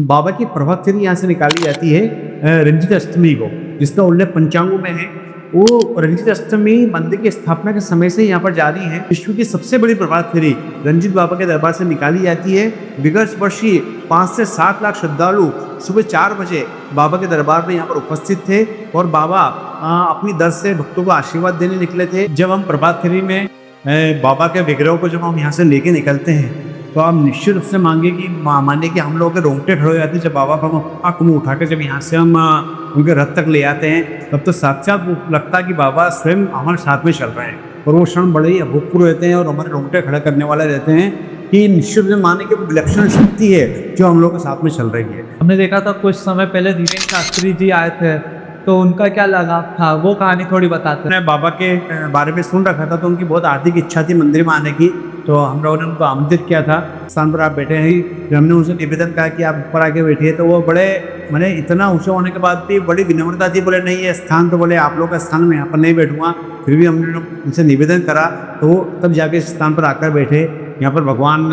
बाबा की प्रभात फेरी यहाँ से निकाली जाती है रंजित अष्टमी को, जिसका उल्लेख पंचांगों में है। वो रंजित अष्टमी मंदिर की स्थापना के समय से यहाँ पर जारी है। विश्व की सबसे बड़ी प्रभात फेरी रंजित बाबा के दरबार से निकाली जाती है। विगत वर्ष 5 से 7 लाख श्रद्धालु सुबह 4 बजे बाबा के दरबार में यहाँ पर उपस्थित थे और बाबा अपनी दर से भक्तों को आशीर्वाद देने निकले थे। जब हम प्रभात फेरी में बाबा के विग्रह को जब हम यहाँ से लेके निकलते हैं तो आप निश्चित रूप से मानिए कि हम लोग के रोंगटे खड़े हो जाते हैं। जब बाबा को हम आँख मुँह उठा के जब यहाँ से हम उनके रथ तक ले आते हैं, तब तो साक्षात लगता है कि बाबा स्वयं हमारे साथ में चल रहे हैं। और वो क्षण बड़े ही अभूतपूर्व रहते हैं और हमारे रोंगटे खड़े करने वाले रहते हैं कि निश्चित रूप से माने कि विलक्षण शक्ति है जो हम लोग के साथ में चल रही है। हमने देखा था कुछ समय पहले धीरेन्द्र शास्त्री जी आए थे, तो उनका क्या लगाव था, वो कहानी थोड़ी बताते हैं। मैं बाबा के बारे में सुन रखा था, तो उनकी बहुत आर्थिक इच्छा थी मंदिर में आने की, तो हम लोगों ने उनको आमंत्रित किया था। स्थान पर आप बैठे हैं, जब हमने उनसे निवेदन कहा कि आप ऊपर आके बैठिए, तो वो बड़े मैंने इतना ऊंचा होने के बाद भी बड़ी विनम्रता थी। बोले नहीं ये स्थान तो बोले आप लोग का स्थान, मैं यहाँ पर नहीं बैठूंगा। फिर भी हमने उनसे निवेदन करा तो वो तब जाके इस स्थान पर आकर बैठे। यहाँ पर भगवान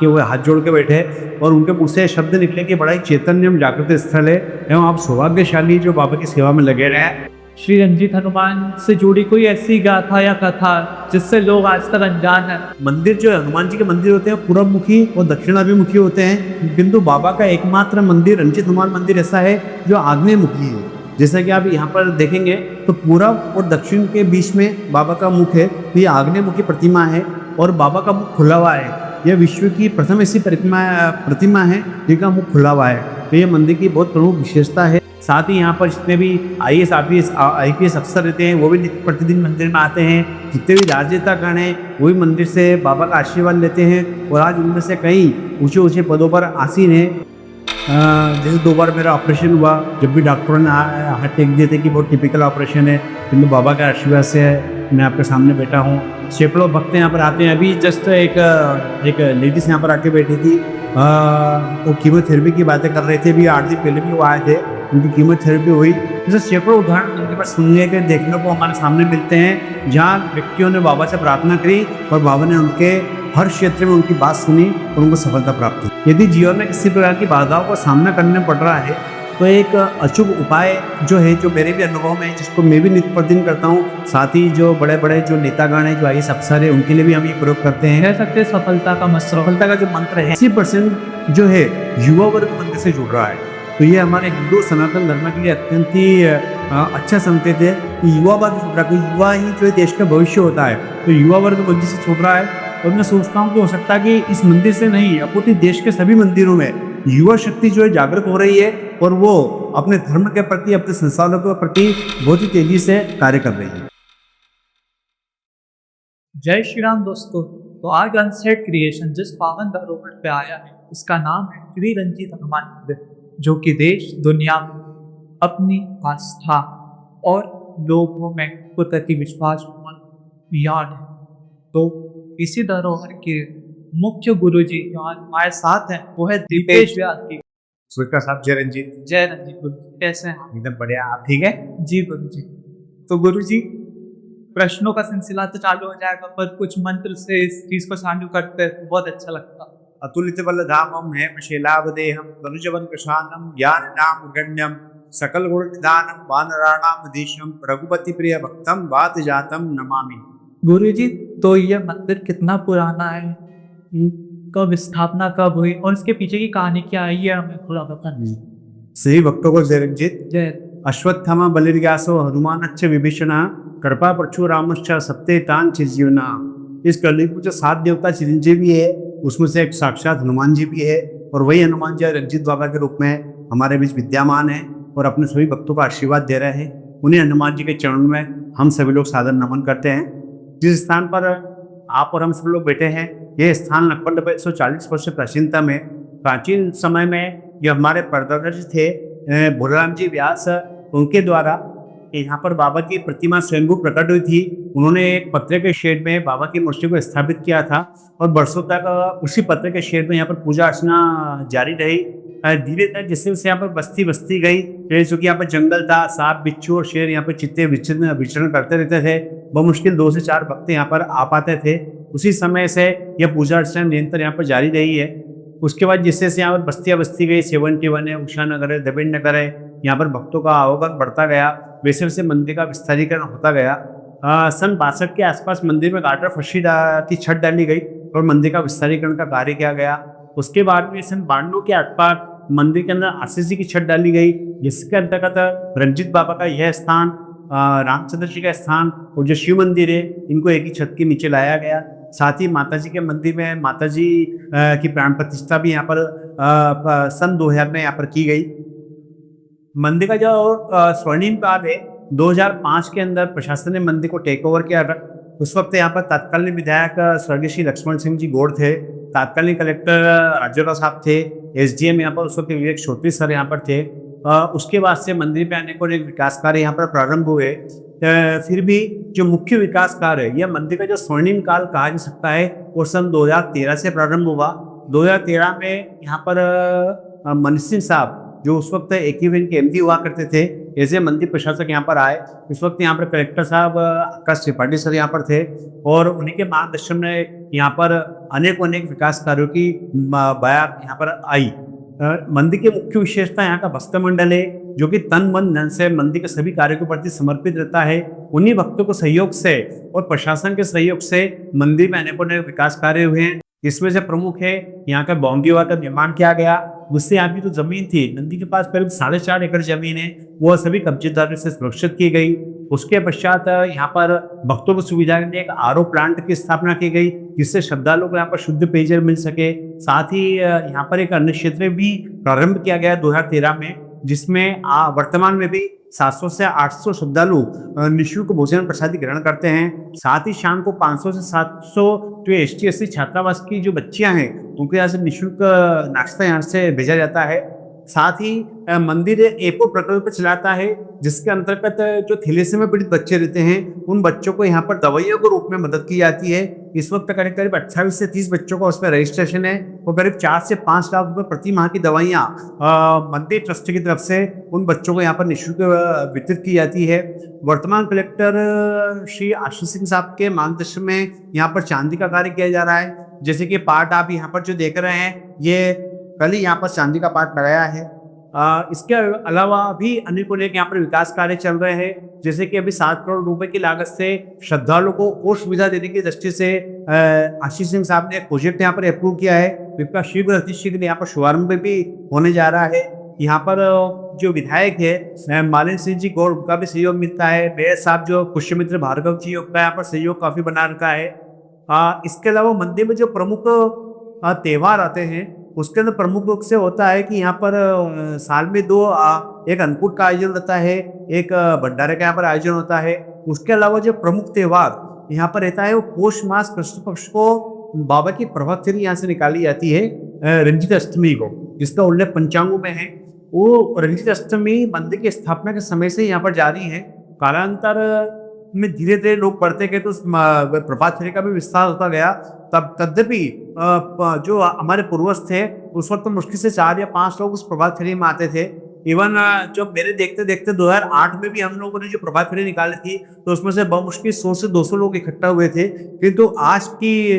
के वो हाथ जोड़ के बैठे और उनके मुँह से शब्द निकले कि बड़ा ही चैतन्य जागृत स्थल है एवं आप सौभाग्यशाली जो बाबा की सेवा में लगे रहे। श्री रंजीत हनुमान से जुड़ी कोई ऐसी गाथा या कथा जिससे लोग आज तक अनजान हैं? मंदिर जो हनुमान जी के मंदिर होते हैं पूर्वमुखी और दक्षिणाभिमुखी होते हैं, किंतु बाबा का एकमात्र मंदिर रंजित हनुमान मंदिर ऐसा है जो आग्नेयमुखी है। जैसा कि आप यहाँ पर देखेंगे तो पूरब और दक्षिण के बीच में बाबा का मुख है, तो ये आग्नेयमुखी प्रतिमा है और बाबा का मुख खुला हुआ है। यह विश्व की प्रथम ऐसी प्रतिमा है जिनका मुख खुला हुआ है। तो ये मंदिर की बहुत प्रमुख विशेषता है। साथ ही यहाँ पर जितने भी IAS IPS अफसर रहते हैं वो भी नित्य प्रतिदिन मंदिर में आते हैं। जितने भी राजनेतागण हैं वो भी मंदिर से बाबा का आशीर्वाद लेते हैं और आज उनमें से कई ऊंचे ऊंचे पदों पर आसीन हैं। जैसे 2 बार मेरा ऑपरेशन हुआ, जब भी डॉक्टरों ने हाथ टेक दिए थे कि बहुत टिपिकल ऑपरेशन है, किंतु बाबा के आशीर्वाद से मैं आपके सामने बैठा हूँ। सैकड़ों भक्त यहाँ पर आते हैं। अभी जस्ट एक लेडीज यहाँ पर आके बैठी थी, वो कीमोथेरेपी की बातें कर रहे थे। अभी 8 दिन पहले भी वो आए थे, उनकी कीमोथेरेपी हुई। जैसे सैकड़ों उदाहरण उनके पास सुनने के देखने को हमारे सामने मिलते हैं, जहाँ व्यक्तियों ने बाबा से प्रार्थना करी और बाबा ने उनके हर क्षेत्र में उनकी बात सुनी और उनको सफलता प्राप्त हुई। यदि जीवन में किसी प्रकार की बाधाओं का सामना करना पड़ रहा है तो एक अचूक उपाय जो है, जो मेरे भी अनुभव में है, जिसको मैं भी नित्य प्रतिदिन करता हूँ, साथ ही जो बड़े बड़े जो नेतागण हैं, जो IAS अफसर है, उनके लिए भी हम ये प्रयोग करते हैं। कह सकते हैं सफलता का जो मंत्र है 80% जो है युवा वर्ग मंदिर से जुड़ रहा है। तो ये हमारे हिंदू सनातन धर्म के लिए अत्यंत ही अच्छा संकेत है कि युवा वर्ग जुड़ रहा है। युवा ही जो देश का भविष्य होता है, तो युवा वर्ग मंदिर से जुड़ रहा है। और मैं सोचता हूँ कि हो सकता है कि इस मंदिर से नहीं, अपूर्ति देश के सभी मंदिरों में युवा शक्ति जो है जागृत हो रही है और वो अपने धर्म के प्रति, अपने संस्थानों के प्रति बहुत ही तेजी से कार्य कर रही है। जय श्री राम दोस्तों। तो आज अनसेट क्रिएशन जिस पावन धरोहर पे आया है, इसका नाम है श्री रंजीत हनुमान मंदिर, जो कि देश दुनिया में अपनी आस्था और लोगों में प्रति विश्वास याद है। तो इसी धरोहर के मुख्य गुरुजी जो आज हमारे साथ हैं वो है दीपेश व्यास जी। सुरेखा साहब, जय रंजीत। जय रंजीत गुरु, कैसे हैं? एकदम बढ़िया, आप ठीक है? जी गुरु जी। तो गुरु जी, प्रश्नों का सिलसिला तो चालू हो जाएगा, पर कुछ मंत्र से इस चीज को चालू करते हैं तो बहुत अच्छा लगता। अतुलित बलधामम हेम शैलावदेहम तनुजवन प्रशानम ज्ञान नाम गण्यम सकल गुण निदानम वानराणाम देशम रघुपति प्रिय भक्तम वात जातम नमामि। गुरु जी, तो यह मंदिर कितना पुराना है, कब स्थापना कब हुई और इसके पीछे की कहानी क्या है, ये हमें थोड़ा बताइए। सही भक्तों को जय रंजीत। जय। अश्वत्थामा बलिर्व्यासो हनुमानच्च विभीषण कृपा परशुरामश्च सत्येतान चिरजीवना। इस कलयुग में जो 7 देवता चिरंजीवी है, उसमें से एक साक्षात हनुमान जी भी है और वही हनुमान जी रंजीत बाबा के रूप में हमारे बीच विद्यमान है और अपने सभी भक्तों को आशीर्वाद दे रहे हैं। उन्हीं हनुमान जी के चरणों में हम सभी लोग सादर नमन करते हैं। जिस स्थान पर आप और हम सब लोग बैठे हैं, यह स्थान लगभग 140 वर्ष प्राचीनता में, प्राचीन समय में जो हमारे परदादा जी थे भोलाराम जी व्यास, उनके द्वारा यहाँ पर बाबा की प्रतिमा स्वयंभू प्रकट हुई थी। उन्होंने एक पत्थर के शेड में बाबा की मूर्ति को स्थापित किया था और बरसों तक उसी पत्थर के शेड में यहाँ पर पूजा अर्चना जारी रही। धीरे धीरे जैसे जैसे यहाँ पर बस्ती गई, क्योंकि यहाँ पर जंगल था, सांप बिच्छू और शेर यहाँ पर चित्ते विचरण करते रहते थे। बमुश्किल 2 से 4 भक्त यहाँ पर आ पाते थे। उसी समय से यह पूजा अर्चना निरंतर यहाँ पर जारी रही है। उसके बाद जैसे जैसे यहाँ पर बस्तियाँ बस्ती गई, 71 है, उषा नगर है, देवेंद्र नगर है, यहाँ पर भक्तों का आवागमन बढ़ता गया, वैसे वैसे मंदिर का विस्तारीकरण होता गया। सन 62 के आसपास मंदिर में गार्टर फर्शी की छत डाली गई और मंदिर का विस्तारीकरण का कार्य किया गया। उसके बाद में सन 92 के आसपास मंदिर के अंदर आरसीसी की छत डाली गई, जिसके अंतर्गत रंजीत बाबा का यह स्थान, रामचंद्र जी का स्थान और जो शिव मंदिर है, इनको एक ही छत के नीचे लाया गया। साथ ही माता जी के मंदिर में माता जी की प्राण प्रतिष्ठा भी यहाँ पर सन 2000 में यहाँ पर की गई। मंदिर का जो स्वर्णिम काल है, 2005 के अंदर प्रशासन ने मंदिर को टेक ओवर किया था। उस वक्त यहाँ पर तत्कालीन विधायक स्वर्गीय श्री लक्ष्मण सिंह जी गौड़ थे, तत्कालीन कलेक्टर राजौरा साहब थे, एसडीएम यहाँ पर उस वक्त विवेक चौधरी सर यहाँ पर थे। उसके बाद से मंदिर पे आने को एक विकास कार्य यहाँ पर प्रारंभ हुए। फिर भी जो मुख्य विकास कार्य है, यह मंदिर का जो स्वर्णिम काल कहा जा सकता है, वो सन 2013 से प्रारंभ हुआ। 2013 में यहाँ पर मनीष सिंह साहब, जो उस वक्त एकीवन के एमडी हुआ करते थे, ऐसे मंदिर प्रशासक यहाँ पर आए। इस वक्त यहाँ पर कलेक्टर साहब आकाश त्रिपाठी सर यहाँ पर थे और उन्हीं के मार्गदर्शन में यहाँ पर अनेक विकास कार्यों की बयान यहाँ पर आई। मंदिर की मुख्य विशेषता यहाँ का भक्त मंडल है, जो कि तन मन धन से मंदिर के सभी कार्यों के प्रति समर्पित रहता है। उन्हीं भक्तों को सहयोग से और प्रशासन के सहयोग से मंदिर में अनेकों विकास कार्य हुए हैं। इसमें से प्रमुख है यहाँ का बाउंड्री वॉल का निर्माण किया गया। उससे यहाँ की जो जमीन थी, नंदी के पास करीब 4.5 एकड़ जमीन है, वह सभी कब्जेदारों से सुरक्षित की गई। उसके पश्चात यहाँ पर भक्तों को सुविधा के लिए एक आरओ प्लांट की स्थापना की गई, जिससे श्रद्धालुओं को यहाँ पर शुद्ध पेयजल मिल सके। साथ ही यहाँ पर एक अन्य क्षेत्र भी प्रारंभ किया गया 2013 में, जिसमें वर्तमान में भी 700 से 800 श्रद्धालु निःशुल्क भोजन प्रसादी ग्रहण करते हैं। साथ ही शाम को 500 से 700 जो ST/SC छात्रावास की जो बच्चियां हैं, उनको यहाँ से निःशुल्क नाश्ता यहाँ से भेजा जाता है। साथ ही मंदिर एपो प्रकल्प चलाता है, जिसके अंतर्गत जो थैलेसीमिया में पीड़ित बच्चे रहते हैं, उन बच्चों को यहाँ पर दवाइयों के रूप में मदद की जाती है। इस वक्त करीब 28 से 30 बच्चों का उसमें रजिस्ट्रेशन है और करीब 4 से 5 लाख रुपए प्रति माह की दवाइयाँ मंदिर ट्रस्ट की तरफ से उन बच्चों को यहाँ पर निःशुल्क वितरित की जाती है। वर्तमान कलेक्टर श्री आशीष सिंह साहब के मार्गदर्शन में यहाँ पर चांदी का कार्य किया जा रहा है। जैसे कि पार्ट आप यहाँ पर जो देख रहे हैं, ये कल ही यहाँ पर चांदी का पार्ट लगाया है। इसके अलावा भी अनेक यहाँ पर विकास कार्य चल रहे हैं। जैसे कि अभी 7 करोड़ रुपए की लागत से श्रद्धालुओं को और सुविधा देने की दृष्टि से आशीष सिंह साहब ने एक प्रोजेक्ट यहाँ पर अप्रूव किया है, जिसका अतिशीघ्र यहाँ पर शुभारंभ भी होने जा रहा है। यहाँ पर जो विधायक है मालिन सिंह जी गौड़, उनका भी सहयोग मिलता है। मेयर साहब जो पुष्यमित्र भार्गव जी, उनका यहाँ पर सहयोग काफी बना रखा है। इसके अलावा मंदिर में जो प्रमुख त्योहार आते हैं, उसके अंदर प्रमुख रूप से होता है कि यहाँ पर साल में 2 एक अन्नकूट का आयोजन होता है, एक भंडारे का यहाँ पर आयोजन होता है। उसके अलावा जो प्रमुख त्योहार यहाँ पर रहता है, वो पौष मास कृष्ण पक्ष को बाबा की प्रभात फेरी यहाँ से निकाली जाती है रंजित अष्टमी को, जिसका उल्लेख पंचांगों में है। वो रंजित अष्टमी मंदिर की स्थापना के समय से यहाँ पर जारी है। कालांतर में धीरे धीरे लोग बढ़ते गए तो प्रभात फेरी का भी विस्तार होता गया। तद्यपि जो हमारे पूर्वज थे, उस वक्त तो मुश्किल से 4 या 5 लोग उस प्रभात फेरी में आते थे। इवन जो मेरे देखते देखते 2008 में भी हम लोगों ने जो प्रभात फेरी निकाली थी, तो उसमें से बहुमुश्किल 100 से 200 लोग इकट्ठा हुए थे। किंतु आज की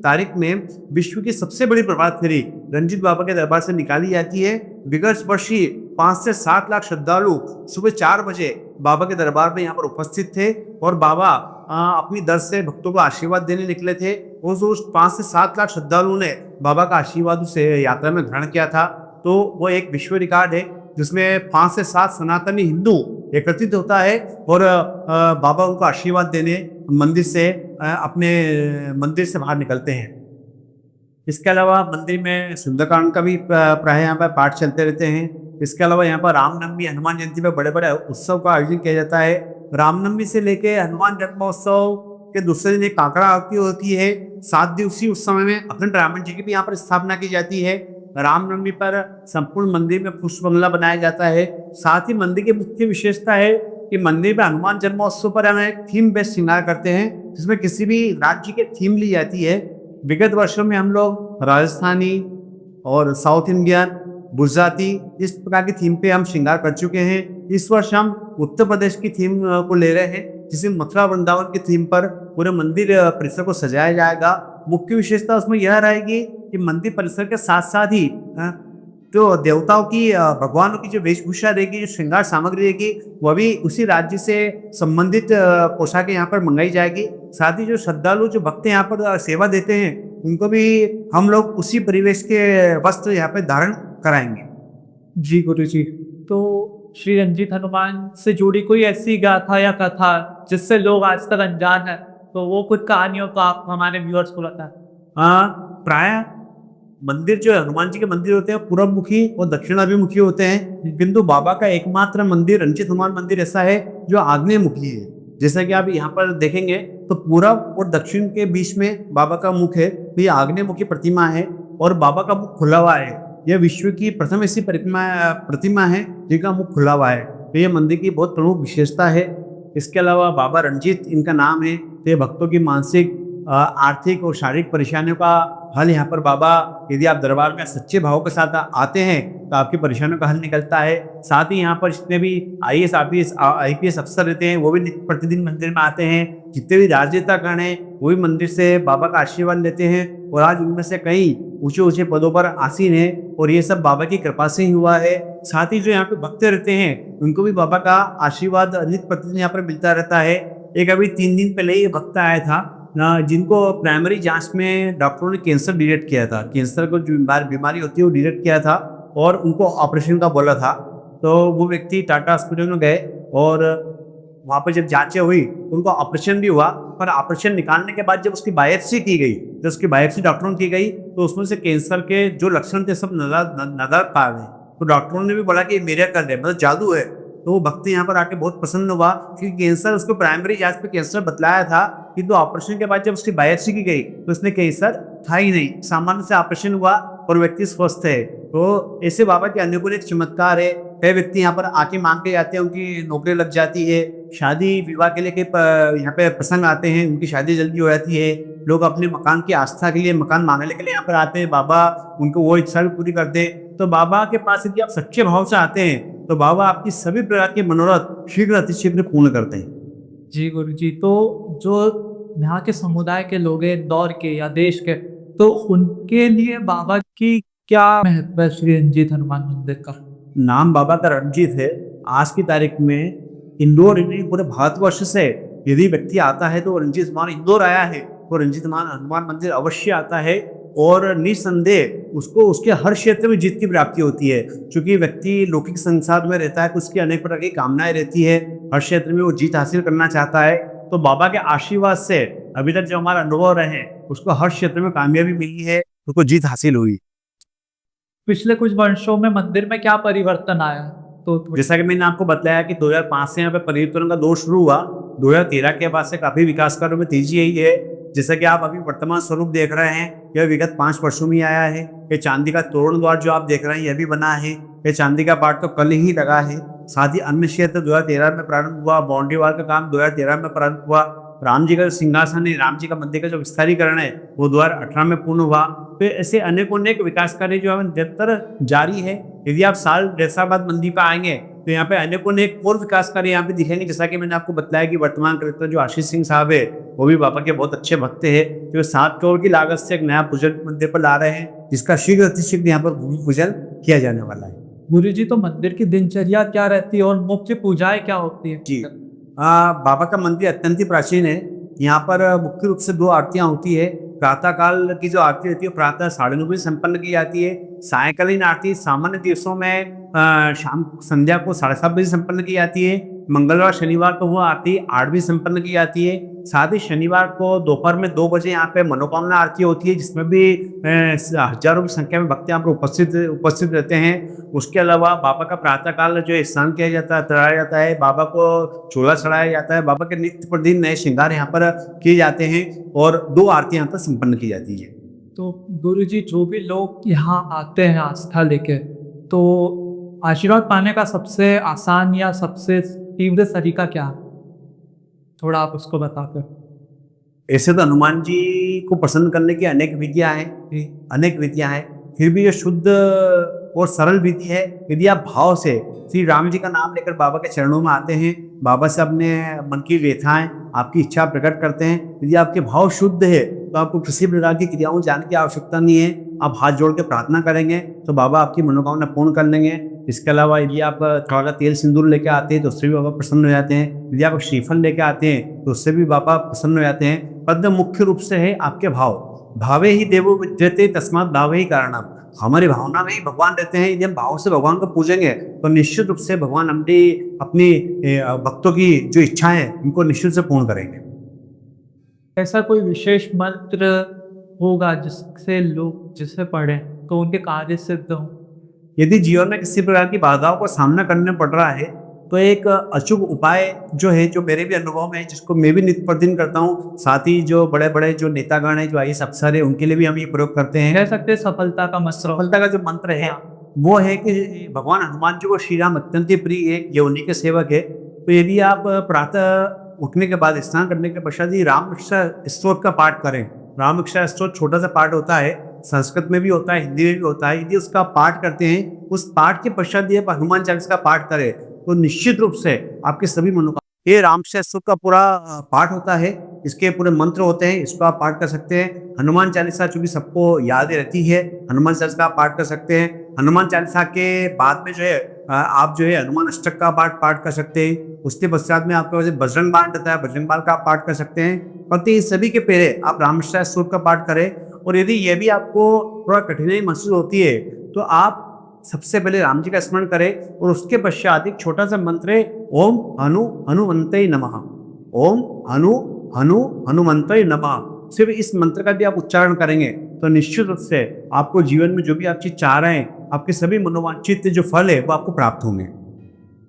तारीख में विश्व की सबसे बड़ी प्रभात फेरी रंजीत बाबा के दरबार से निकाली जाती है। विगत वर्ष ही 5 से 7 लाख श्रद्धालु सुबह 4 बजे बाबा के दरबार में यहाँ पर उपस्थित थे और बाबा अपनी दर से भक्तों को आशीर्वाद देने निकले थे। उस 5 से 7 लाख श्रद्धालुओं ने बाबा का आशीर्वाद उस यात्रा में ग्रहण किया था। तो वो एक विश्व रिकॉर्ड है, जिसमें 5 से 7 सनातनी हिंदू एकत्रित होता है और बाबा उनको आशीर्वाद देने मंदिर से मंदिर से बाहर निकलते हैं। इसके अलावा मंदिर में सुंदरकांड का भी प्राय यहाँ पर पाठ चलते रहते हैं। इसके अलावा यहाँ पर रामनवमी, हनुमान जयंती पर बड़े बड़े उत्सव का आयोजन किया जाता है। रामनवमी से लेके हनुमान जन्मोत्सव के दूसरे दिन एक काकड़ा आरती होती है। 7 दिवसीय उस समय में अखंड रामायण जी की भी यहाँ पर स्थापना की जाती है। रामनवमी पर संपूर्ण मंदिर में पुष्प बंगला बनाया जाता है। साथ ही मंदिर की मुख्य विशेषता है कि मंदिर में हनुमान जन्मोत्सव पर हम एक थीम बेस्ड श्रृंगार करते हैं, जिसमें किसी भी राज्य की थीम ली जाती है। विगत वर्षों में हम लोग राजस्थानी और साउथ इंडियन, गुजराती, इस प्रकार की थीम पे हम श्रृंगार कर चुके हैं। इस वर्ष हम उत्तर प्रदेश की थीम को ले रहे हैं, जिसमें मथुरा वृंदावन की थीम पर पूरे मंदिर परिसर को सजाया जाएगा। मुख्य विशेषता उसमें यह रहेगी कि मंदिर परिसर के साथ साथ ही जो देवताओं की भगवानों की जो वेशभूषा रहेगी, जो श्रृंगार सामग्री रहेगी, वह भी उसी राज्य से संबंधित पोशाकें यहाँ पर मंगाई जाएगी। साथ ही जो श्रद्धालु जो भक्त यहाँ पर सेवा देते हैं, उनको भी हम लोग उसी परिवेश के वस्त्र यहाँ पे धारण कराएंगे। जी गुरु जी, तो श्री रंजीत हनुमान से जुड़ी कोई ऐसी गाथा या कथा जिससे लोग आज तक अनजान है, तो वो कुछ कहानियों को आप हमारे व्यूअर्स को बताएं। प्राय मंदिर जो हनुमान जी के मंदिर होते हैं पूर्व मुखी और दक्षिणाभिमुखी होते हैं, किंतु बाबा का एकमात्र मंदिर रंजीत हनुमान मंदिर ऐसा है जो आग्नेयमुखी है। जैसा कि आप यहाँ पर देखेंगे तो पूरब और दक्षिण के बीच में बाबा का मुख है, तो ये आग्नेयमुखी प्रतिमा है और बाबा का मुख खुला हुआ है। यह विश्व की प्रथम ऐसी प्रतिमा है जिनका मुख खुला हुआ है, तो ये मंदिर की बहुत प्रमुख विशेषता है। इसके अलावा बाबा रंजीत इनका नाम है, तो ये भक्तों की मानसिक आर्थिक और शारीरिक परेशानियों का हल यहाँ पर बाबा, यदि आप दरबार में सच्चे भाव के साथ आते हैं तो आपकी परेशानियों का हल निकलता है। साथ ही यहाँ पर जितने भी IAS IPS अफसर रहते हैं वो भी प्रतिदिन मंदिर में आते हैं। जितने भी राजनेतागण हैं वो भी मंदिर से बाबा का आशीर्वाद लेते हैं और आज उनमें से कई ऊंचे ऊंचे पदों पर आसीन हैं और ये सब बाबा की कृपा से ही हुआ है। साथ ही जो यहाँ पे भक्त रहते हैं उनको भी बाबा का आशीर्वाद नित्य प्रतिदिन यहाँ पर मिलता रहता है। एक अभी 3 दिन पहले ये भक्त आया था जिनको प्राइमरी जांच में डॉक्टरों ने कैंसर डिटेक्ट किया था। कैंसर को जो बीमारी होती है वो डिटेक्ट किया था और उनको ऑपरेशन का बोला था। तो वो व्यक्ति टाटा हॉस्पिटल में गए और वहाँ पर जब जांचें हुई तो उनको ऑपरेशन भी हुआ, पर ऑपरेशन निकालने के बाद जब उसकी बायोप्सी की गई, जब उसकी बायोप्सी डॉक्टरों ने की गई तो उसमें से कैंसर के जो लक्षण थे सब नजर पा गए। तो डॉक्टरों ने भी बोला कि मेरा कर है, मतलब जादू है। तो वो भक्त यहाँ पर आके बहुत प्रसन्न हुआ क्योंकि कैंसर उसको प्राइमरी जांच पे कैंसर बतलाया था, किंतु ऑपरेशन के बाद जब उसकी बायोप्सी की गई तो उसने कैंसर था ही नहीं, सामान्य से ऑपरेशन हुआ और व्यक्ति स्वस्थ है। तो ऐसे बाबा के अनुकूल एक चमत्कार है। कई व्यक्ति यहाँ पर आके मांग के जाते हैं, उनकी नौकरी लग जाती है। शादी विवाह के लिए यहाँ पे प्रसंग आते हैं, उनकी शादी जल्दी हो जाती है। लोग अपने मकान की आस्था के लिए, मकान मांगने के लिए यहाँ पर आते हैं, बाबा उनको वो इच्छा भी पूरी करते। तो बाबा के पास यदि आप सच्चे भाव से आते हैं तो बाबा आपकी सभी प्रकार के मनोरथ शीघ्र अतिशीघ्र पूर्ण करते हैं। जी गुरु जी, तो जो यहाँ के समुदाय के लोग हैं, इंदौर के या देश के, तो उनके लिए बाबा की क्या महत्व है श्री रंजीत हनुमान मंदिर का? नाम बाबा का रंजीत है। आज की तारीख में इंदौर पूरे भारतवर्ष से यदि व्यक्ति आता है तो रंजीत हनुमान इंदौर आया है तो रंजीत हनुमान मंदिर अवश्य आता है और निसंदेह उसको उसके हर क्षेत्र में जीत की प्राप्ति होती है। क्योंकि व्यक्ति लौकिक संसार में रहता है तो उसकी अनेक प्रकार की कामनाएं रहती है, हर क्षेत्र में वो जीत हासिल करना चाहता है। तो बाबा के आशीर्वाद से अभी तक जो हमारा अनुभव रहे उसको हर क्षेत्र में कामयाबी मिली है, उसको जीत हासिल हुई। पिछले कुछ वर्षों में मंदिर में क्या परिवर्तन आया? तो जैसा कि मैंने आपको बताया कि 2005 से यहाँ पे परिवर्तन का दौर शुरू हुआ, 2013 के बाद से काफी विकास कार्यों में तेजी आई है। जैसा कि आप अभी वर्तमान स्वरूप देख रहे हैं, यह विगत 5 वर्षों में आया है। ये चांदी का तोरण द्वार जो आप देख रहे हैं यह भी बना है। ये चांदी का पार्ट तो कल ही लगा है। साथ ही अन्य क्षेत्र 2013 में प्रारंभ हुआ, बाउंड्री वाल का काम 2013 में प्रारंभ हुआ। राम जी का सिंहासन है, राम जी का मंदिर का जो विस्तारीकरण है वो 2018 में पूर्ण हुआ। तो ऐसे अनेक विकास कार्य जो है निरंतर जारी है। यदि आप साल 1.5 बाद मंदिर पर आएंगे तो यहाँ पे अनेक और विकास कार्य यहाँ पे दिखेंगे। जैसा कि मैंने आपको बताया कि वर्तमान कलेक्टर जो आशीष सिंह साहब है वो भी बाबा के बहुत अच्छे भक्त हैं, तो 7 करोड़ की लागत से एक नया पूजन मंदिर पर ला रहे हैं, जिसका शीघ्र अतिशीघ्र यहाँ पर भूमि पूजन किया जाने वाला है। गुरु जी, तो मंदिर की दिनचर्या क्या रहती है और मुख्य पूजाएं क्या होती है? जी, बाबा का मंदिर अत्यंत ही प्राचीन है। यहाँ पर मुख्य रूप से 2 आरतियाँ होती है। प्रातः काल की जो आरती रहती है प्रातः 9:30 बजे संपन्न की जाती है। सायकालीन आरती सामान्य दिवसों में शाम संध्या को 7:30 बजे संपन्न की जाती है। मंगलवार शनिवार को वो आरती 8 बजे संपन्न की जाती है। साथ ही शनिवार को दोपहर में 2 बजे यहाँ पे मनोकामना आरती होती है, जिसमें भी हजारों की संख्या में भक्त यहाँ पर उपस्थित रहते हैं। उसके अलावा बाबा का प्रातःकाल जो स्नान किया जाता है, तराया जाता है, बाबा को चोला चढ़ाया जाता है, बाबा के नित्य प्रतिदिन नए श्रृंगार यहाँ पर किए जाते हैं और 2 आरती यहाँ पर संपन्न की जाती है। तो गुरु जी, जो भी लोग यहाँ आते हैं आस्था लेके, तो आशीर्वाद पाने का सबसे आसान या सबसे तीव्र तरीका क्या है? थोड़ा आप उसको बताकर। ऐसे तो हनुमान जी को प्रसन्न करने की अनेक विधियां हैं, फिर भी ये शुद्ध और सरल विधि है। यदि आप भाव से श्री राम जी का नाम लेकर बाबा के चरणों में आते हैं, बाबा से अपने मन की व्यथाएं, आपकी इच्छा प्रकट करते हैं, यदि आपके भाव शुद्ध है तो आपको किसी प्रकार की क्रियाओं जाने की आवश्यकता नहीं है। आप हाथ जोड़ के प्रार्थना करेंगे तो बाबा आपकी मनोकामना पूर्ण कर लेंगे। इसके अलावा यदि आप थोड़ा तेल सिंदूर लेके आते हैं तो उससे भी बाबा प्रसन्न हो जाते हैं। यदि आप श्रीफल लेके आते हैं तो उससे भी बाबा प्रसन्न हो जाते हैं। पद मुख्य रूप से है आपके भाव। भावे ही देवो विद्यते तस्मात् भावे ही कारणम। हमारी भावना में ही भगवान रहते हैं। यदि हम भाव से भगवान को पूजेंगे तो निश्चित रूप से भगवान अपनी भक्तों की जो इच्छाएं हैं उनको निश्चित से पूर्ण करेंगे। ऐसा कोई विशेष मंत्र होगा जिसे पढ़ें तो उनके कार्य सिद्ध हो? यदि जीवन में किसी प्रकार की बाधाओं का सामना करने पड़ रहा है तो एक अचूक उपाय जो है, जो मेरे भी अनुभव में है, जिसको मैं भी नित्य प्रतिदिन करता हूँ, साथ ही जो बड़े बड़े जो नेतागण है, जो IAS अफसर है, उनके लिए भी हम ये प्रयोग करते हैं। कह सकते हैं सफलता का मंत्र। सफलता का जो मंत्र है वो है कि भगवान हनुमान जी को श्री राम अत्यंत ही प्रिय है, ये उन्हीं के सेवक है। तो यदि आप प्रातः उठने के बाद स्नान करने के पश्चात ही राम रक्षा स्तोत्र का पाठ करें। राम रक्षा स्तोत्र छोटा सा पाठ होता है, संस्कृत में भी होता है, हिंदी में भी होता है। यदि उसका पाठ करते हैं, उस पाठ के पश्चात ये हनुमान चालीसा का पाठ करें तो निश्चित रूप से आपके सभी मनोकामना। ये राम स्तोत्र का पूरा पाठ होता है, इसके पूरे मंत्र होते हैं, इसको आप पाठ कर सकते हैं। हनुमान चालीसा चूंकि सबको याद रहती है, हनुमान चालीसा आप पाठ कर सकते हैं। हनुमान चालीसा के बाद में जो है आप जो है हनुमान अष्टक का पाठ कर सकते हैं। उसके पश्चात में आपके पास बजरंग बाण रहता है, बजरंग बाण का आप पाठ कर सकते हैं। प्रति सभी के पहले आप राम स्तोत्र का पाठ करें। और यदि ये भी आपको थोड़ा कठिनाई महसूस होती है तो आप सबसे पहले राम जी का स्मरण करें और उसके पश्चात एक छोटा सा मंत्र है, ओम हनुमंतये नमः। ओम हनुमंतये नमः। सिर्फ इस मंत्र का भी आप उच्चारण करेंगे तो निश्चित रूप से आपको जीवन में जो भी आप चीज चाह रहे हैं, आपके सभी मनोवांछित जो फल है वो आपको प्राप्त होंगे।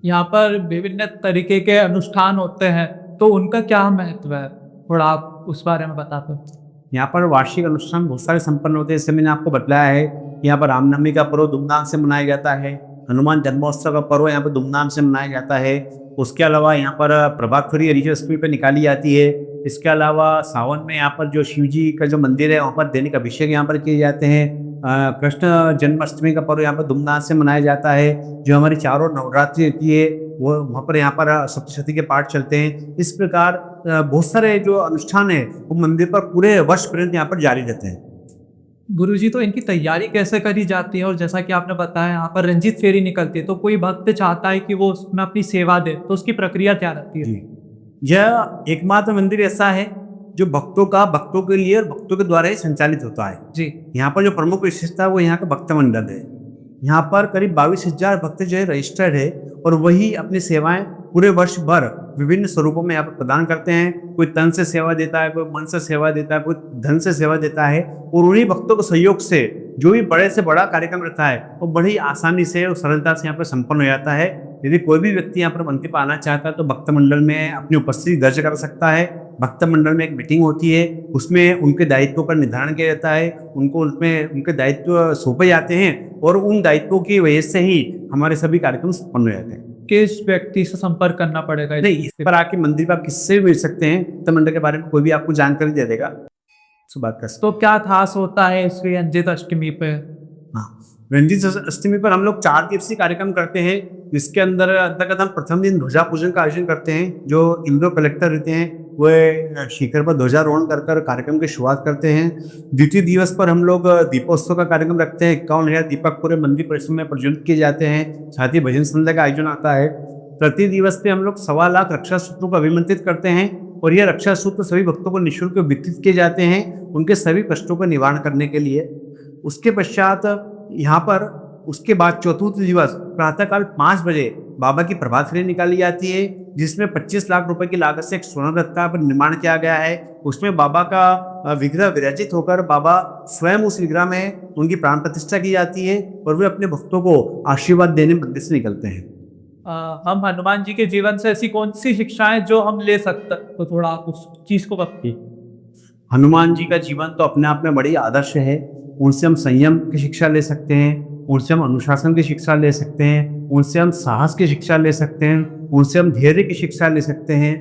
यहाँ पर विभिन्न तरीके के अनुष्ठान होते हैं तो उनका क्या महत्व है, थोड़ा आप उस बारे में बता दो। यहाँ पर वार्षिक अनुष्ठान बहुत सारे संपन्न होते हैं, जैसे मैंने आपको बताया है। यहाँ पर रामनवमी का पर्व धूमधाम से मनाया जाता है। हनुमान जन्मोत्सव का पर्व यहाँ पर धूमधाम से मनाया जाता है। उसके अलावा यहाँ पर प्रभातखोरी हरिजष्टमी पर निकाली जाती है। इसके अलावा सावन में यहाँ पर जो शिव जी का जो मंदिर है वहाँ पर दैनिक अभिषेक यहाँ पर किए जाते हैं। कृष्ण जन्माष्टमी का पर्व यहाँ पर धूमधाम से मनाया जाता है। जो हमारी चारों नवरात्रि रहती है वो वहाँ पर यहाँ पर सप्तशती के पाठ चलते हैं। इस प्रकार बहुत सारे जो अनुष्ठान है वो मंदिर पर पूरे वर्ष पर्यंत यहाँ पर जारी रहते हैं। गुरुजी, तो इनकी तैयारी कैसे करी जाती है? और जैसा कि आपने बताया यहाँ पर रंजीत फेरी निकलती है, तो कोई भक्त चाहता है कि वो उसमें अपनी सेवा दे तो उसकी प्रक्रिया क्या रहती है? यह एकमात्र मंदिर ऐसा है जो भक्तों के लिए और भक्तों के द्वारा ही संचालित होता है जी। यहाँ पर जो प्रमुख विशेषता है वो यहाँ का भक्त मंडल है। यहाँ पर करीब 22,000 भक्त जो है रजिस्टर्ड है और वही अपनी सेवाएं पूरे वर्ष भर विभिन्न स्वरूपों में यहाँ पर प्रदान करते हैं। कोई तन से सेवा देता है, कोई मन से सेवा देता है, कोई धन से सेवा देता है। और उन्हीं भक्तों के सहयोग से जो भी बड़े से बड़ा कार्यक्रम रहता है वो बड़ी आसानी से और सरलता से यहाँ पर संपन्न हो जाता है। यदि कोई भी व्यक्ति यहाँ पर मंदिर पर आना चाहता है तो भक्त मंडल में अपनी उपस्थिति दर्ज कर सकता है। भक्त मंडल में एक मीटिंग होती है, उसमें उनके दायित्वों का निर्धारण किया जाता है, उसमें उनके दायित्व सौंपे जाते हैं और उन दायित्वों की वजह से ही हमारे सभी कार्यक्रम संपन्न हो जाते हैं। किस व्यक्ति से संपर्क करना पड़ेगा? नहीं, इस पर आके मंदिर पर आप किससे भी मिल सकते हैं। भक्त मंडल के बारे में कोई भी आपको जानकारी दे देगा, उससे बात कर सकते। तो क्या खास होता है इस रंजीत अष्टमी पे? हाँ, रंजीत अष्टमी पर हम लोग 4 दिवसीय कार्यक्रम करते हैं, जिसके अंतर्गत हम प्रथम दिन ध्वजा पूजन का आयोजन करते हैं। जो इंदौर कलेक्टर रहते हैं वह शिखर पर ध्वजारोहण कर कार्यक्रम की शुरुआत करते हैं। द्वितीय दिवस पर हम लोग दीपोत्सव का कार्यक्रम रखते हैं। 51,000 दीपक पूरे मंदिर परिसर में प्रज्वलित किए जाते हैं। साथ ही भजन संध्या का आयोजन आता है। प्रति दिवस पे हम लोग 1.25 लाख रक्षा सूत्रों को अभिमंत्रित करते हैं और यह रक्षा सूत्र सभी भक्तों को निःशुल्क वितरित किए जाते हैं उनके सभी कष्टों का निवारण करने के लिए। उसके पश्चात यहाँ पर उसके बाद चतुर्थ दिवस प्रातःकाल 5 बजे बाबा की प्रभात फेरी निकाली जाती है, जिसमें 25 लाख रुपए की लागत से एक स्वर्ण रथ का निर्माण किया गया है। उसमें बाबा का विग्रह विराजित होकर बाबा स्वयं उस विग्रह में उनकी प्राण प्रतिष्ठा की जाती है और वे अपने भक्तों को आशीर्वाद देने मंदिर से निकलते हैं। हम हनुमान जी के जीवन से ऐसी कौन सी शिक्षाएं जो हम ले सकते हैं, तो थोड़ा आप उस चीज को बताइए। हनुमान जी का जीवन तो अपने आप में बड़ी आदर्श है। उनसे हम संयम की शिक्षा ले सकते हैं, उनसे हम अनुशासन की शिक्षा ले सकते हैं, उनसे हम साहस की शिक्षा ले सकते हैं, उनसे हम धैर्य की शिक्षा ले सकते हैं,